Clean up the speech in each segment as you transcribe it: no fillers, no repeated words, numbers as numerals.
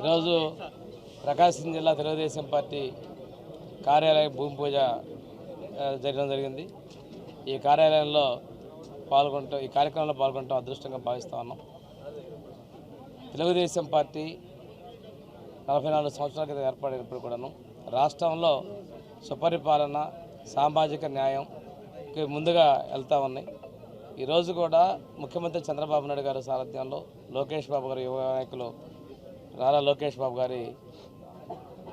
ఈరోజు ప్రకాశం జిల్లా తెలుగుదేశం పార్టీ కార్యాలయ భూమి పూజ జరగడం జరిగింది. ఈ కార్యాలయంలో ఈ కార్యక్రమంలో పాల్గొనడం అదృష్టంగా భావిస్తా ఉన్నాం. తెలుగుదేశం పార్టీ 44 సంవత్సరాల క్రితం ఏర్పడినప్పుడు కూడాను రాష్ట్రంలో సుపరిపాలన, సామాజిక న్యాయంకి ముందుగా వెళ్తూ ఉన్నాయి. ఈరోజు కూడా ముఖ్యమంత్రి చంద్రబాబు నాయుడు గారి సారథ్యంలో లోకేష్ బాబు గారి యువ నాయకులు నారా లోకేష్ బాబు గారి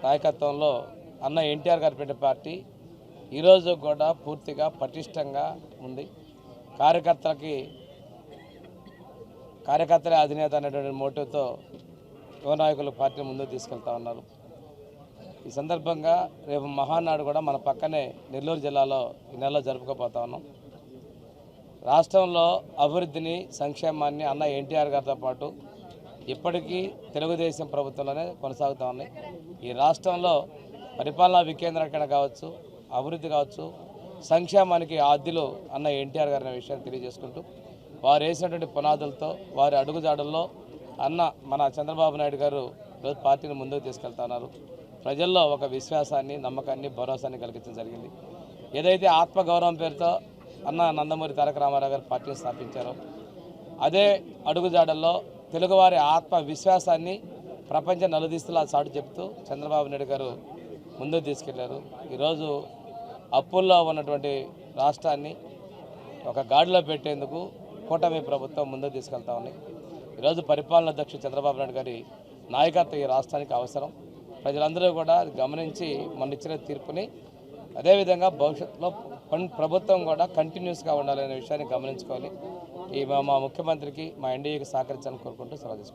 నాయకత్వంలో అన్న ఎన్టీఆర్ గారు పెట్టిన పార్టీ ఈరోజు కూడా పూర్తిగా పటిష్టంగా ఉంది. కార్యకర్తలే అధినేత అనేటువంటి మోటివ్తో యువ నాయకులు పార్టీని ముందుకు తీసుకెళ్తా ఉన్నారు. ఈ సందర్భంగా రేపు మహానాడు కూడా మన పక్కనే నెల్లూరు జిల్లాలో ఈ నెలలో జరుపుకోబోతా ఉన్నాం. రాష్ట్రంలో అభివృద్ధిని, సంక్షేమాన్ని అన్న ఎన్టీఆర్ గారితో పాటు ఇప్పటికీ తెలుగుదేశం ప్రభుత్వంలోనే కొనసాగుతూ ఉన్నాయి. ఈ రాష్ట్రంలో పరిపాలనా వికేంద్రీకరణ కావచ్చు, అభివృద్ధి కావచ్చు, సంక్షేమానికి ఆద్యులు అన్న ఎన్టీఆర్ గారి విషయాన్ని తెలియజేసుకుంటూ వారు వేసినటువంటి పునాదులతో వారి అడుగుజాడల్లో అన్న మన చంద్రబాబు నాయుడు గారు ఈరోజు పార్టీని ముందుకు తీసుకెళ్తున్నారు. ప్రజల్లో ఒక విశ్వాసాన్ని, నమ్మకాన్ని, భరోసాన్ని కలిగించడం జరిగింది. ఏదైతే ఆత్మగౌరవం పేరుతో అన్న నందమూరి తారక రామారావు గారు పార్టీని స్థాపించారో అదే అడుగుజాడల్లో తెలుగువారి ఆత్మ విశ్వాసాన్ని ప్రపంచ నలుదిస్తులా చాటు చెప్తూ చంద్రబాబు నాయుడు గారు ముందుకు తీసుకెళ్లారు. ఈరోజు అప్పుల్లో ఉన్నటువంటి రాష్ట్రాన్ని ఒక గాడిలో పెట్టేందుకు కూటమి ప్రభుత్వం ముందుకు తీసుకెళ్తా ఉంది. ఈరోజు పరిపాలన అధ్యక్షుడు చంద్రబాబు నాయుడు గారి నాయకత్వం ఈ రాష్ట్రానికి అవసరం. ప్రజలందరూ కూడా గమనించి మొన్న ఇచ్చిన తీర్పుని అదేవిధంగా భవిష్యత్తులో ప్రభుత్వం కూడా కంటిన్యూస్గా ఉండాలనే విషయాన్ని గమనించుకోవాలి. మా ముఖ్యమంత్రికి, మా ఎన్డీఏకి సహకరించాలని కోరుకుంటూ సెలవు తీసుకుంటాం.